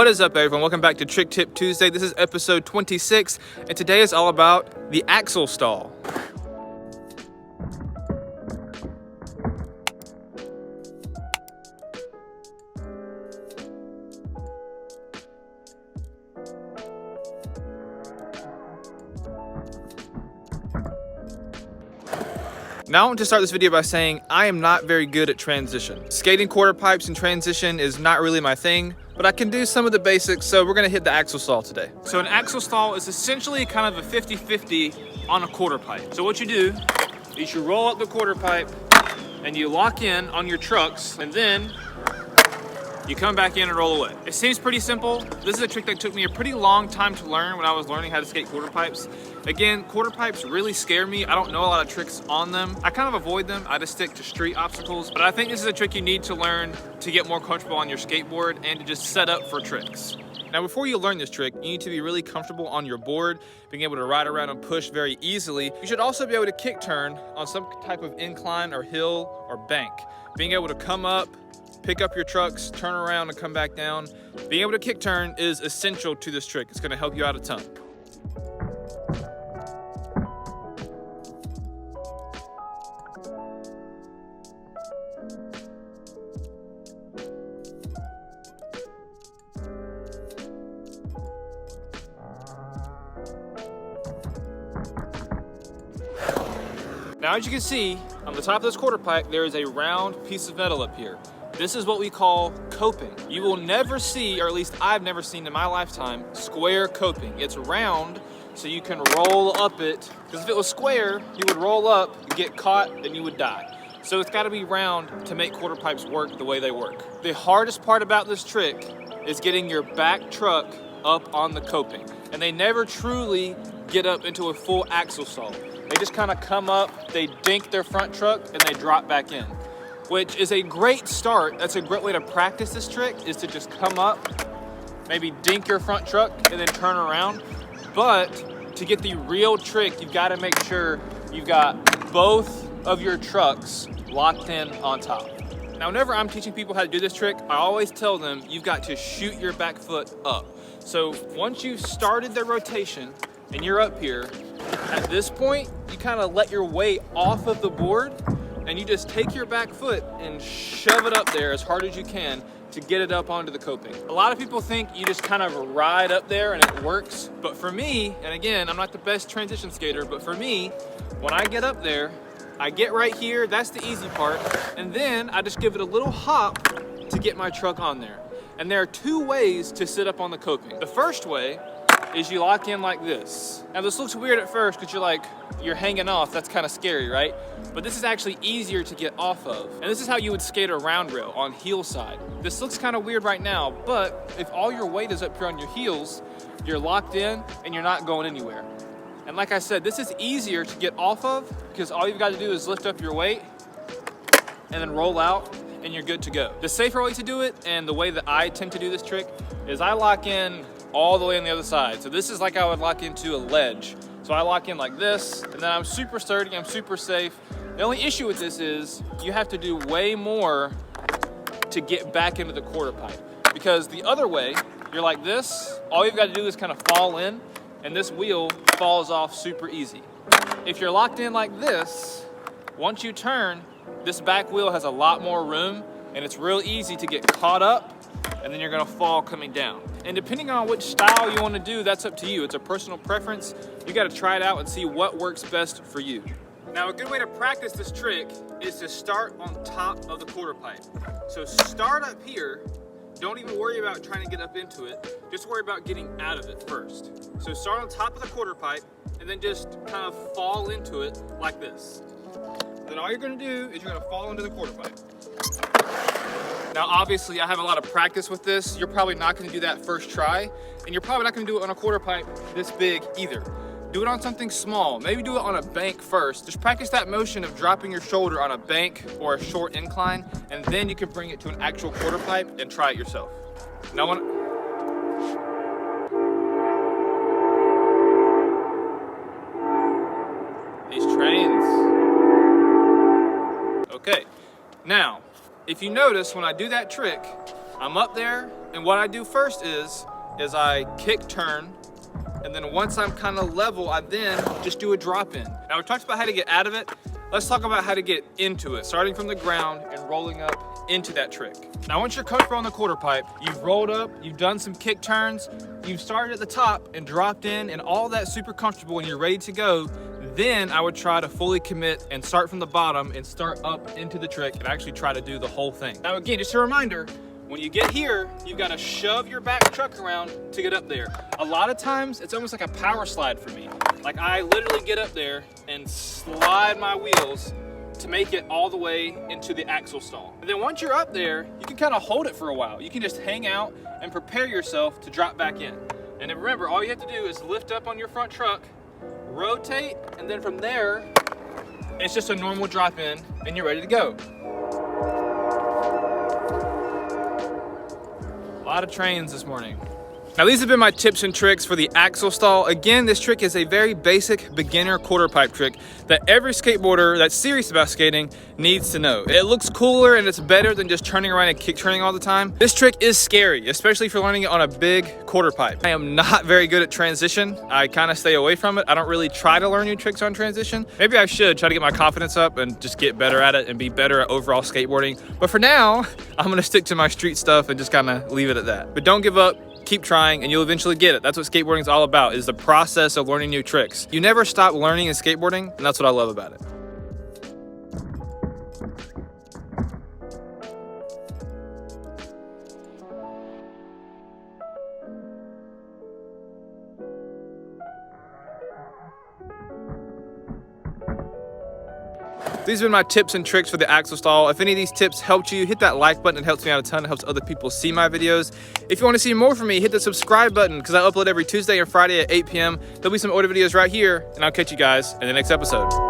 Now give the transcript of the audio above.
What is up, everyone? Welcome back to Trick Tip Tuesday. This is episode 26, and today is all about the Axel stall. Now I want to start this video by saying I am not very good at transition. Skating quarter pipes and transition is not really my thing, but I can do some of the basics, so we're gonna hit the Axel stall today. So an Axel stall is essentially kind of a 50-50 on a quarter pipe. So what you do is you roll up the quarter pipe and you lock in on your trucks, and then you come back in and roll away. It seems pretty simple. This is a trick that took me a pretty long time to learn when I was learning how to skate quarter pipes. Again, quarter pipes really scare me. I don't know a lot of tricks on them. I kind of avoid them. I just stick to street obstacles. But I think this is a trick you need to learn to get more comfortable on your skateboard and to just set up for tricks. Now, before you learn this trick, you need to be really comfortable on your board, being able to ride around and push very easily. You should also be able to kick turn on some type of incline or hill or bank. Being able to come up, pick up your trucks, turn around and come back down. Being able to kick turn is essential to this trick. It's gonna help you out a ton. Now, as you can see, on the top of this quarter pipe, there is a round piece of metal up here. This is what we call coping. You will never see, or at least I've never seen in my lifetime, square coping. It's round, so you can roll up it. Because if it was square, you would roll up, get caught, and you would die. So it's gotta be round to make quarter pipes work the way they work. The hardest part about this trick is getting your back truck up on the coping. And they never truly get up into a full axle stall. They just kind of come up, they dink their front truck, and they drop back in, which is a great start. That's a great way to practice this trick, is to just come up, maybe dink your front truck, and then turn around. But to get the real trick, you've got to make sure you've got both of your trucks locked in on top. Now, whenever I'm teaching people how to do this trick, I always tell them you've got to shoot your back foot up. So once you've started the rotation and you're up here, at this point, you kind of let your weight off of the board and you just take your back foot and shove it up there as hard as you can to get it up onto the coping. A lot of people think you just kind of ride up there and it works, but for me, and again, I'm not the best transition skater, but for me, when I get up there, I get right here, that's the easy part, and then I just give it a little hop to get my truck on there. And there are two ways to sit up on the coping. The first way is you lock in like this. Now this looks weird at first because you're hanging off, that's kind of scary, right? But this is actually easier to get off of. And this is how you would skate a round rail on heel side. This looks kind of weird right now, but if all your weight is up here on your heels, you're locked in and you're not going anywhere. And like I said, this is easier to get off of because all you've got to do is lift up your weight and then roll out and you're good to go. The safer way to do it, and the way that I tend to do this trick, is I lock in all the way on the other side. So this is like I would lock into a ledge. So I lock in like this, and then I'm super sturdy, I'm super safe. The only issue with this is you have to do way more to get back into the quarter pipe. Because the other way, you're like this, all you've got to do is kind of fall in, and this wheel falls off super easy. If you're locked in like this, once you turn, this back wheel has a lot more room, and it's real easy to get caught up, and then you're gonna fall coming down. And depending on which style you wanna do, that's up to you. It's a personal preference. You gotta try it out and see what works best for you. Now, a good way to practice this trick is to start on top of the quarter pipe. So start up here. Don't even worry about trying to get up into it. Just worry about getting out of it first. So start on top of the quarter pipe and then just kind of fall into it like this. Then all you're gonna do is you're gonna fall into the quarter pipe. Now, obviously, I have a lot of practice with this. You're probably not gonna do that first try, and you're probably not gonna do it on a quarter pipe this big either. Do it on something small. Maybe do it on a bank first. Just practice that motion of dropping your shoulder on a bank or a short incline, and then you can bring it to an actual quarter pipe and try it yourself. Now, these trains. Okay, now, if you notice, when I do that trick, I'm up there, And what I do first is I kick turn, and then once I'm kind of level, I then just do a drop in. Now we talked about how to get out of it. Let's talk about how to get into it, starting from the ground and rolling up into that trick. Now once you're comfortable on the quarter pipe, you've rolled up, you've done some kick turns, you've started at the top and dropped in and all that super comfortable and you're ready to go, then I would try to fully commit and start from the bottom and start up into the trick and actually try to do the whole thing. Now again, just a reminder, when you get here, you've got to shove your back truck around to get up there. A lot of times, it's almost like a power slide for me. Like I literally get up there and slide my wheels to make it all the way into the axle stall. And then once you're up there, you can kind of hold it for a while. You can just hang out and prepare yourself to drop back in. And then remember, all you have to do is lift up on your front truck, rotate, and then from there, it's just a normal drop in and you're ready to go. A lot of trains this morning. Now these have been my tips and tricks for the axle stall. Again, this trick is a very basic beginner quarter pipe trick that every skateboarder that's serious about skating needs to know. It looks cooler and it's better than just turning around and kick turning all the time. This trick is scary, especially if you're learning it on a big quarter pipe. I am not very good at transition. I kind of stay away from it. I don't really try to learn new tricks on transition. Maybe I should try to get my confidence up and just get better at it and be better at overall skateboarding. But for now, I'm gonna stick to my street stuff and just kind of leave it at that. But don't give up. Keep trying and you'll eventually get it. That's what skateboarding is all about, is the process of learning new tricks. You never stop learning in skateboarding, and that's what I love about it. These have been my tips and tricks for the axle stall. If any of these tips helped you, hit that like button. It helps me out a ton. It helps other people see my videos. If you want to see more from me, hit the subscribe button because I upload every Tuesday and Friday at 8 p.m. There'll be some older videos right here, and I'll catch you guys in the next episode.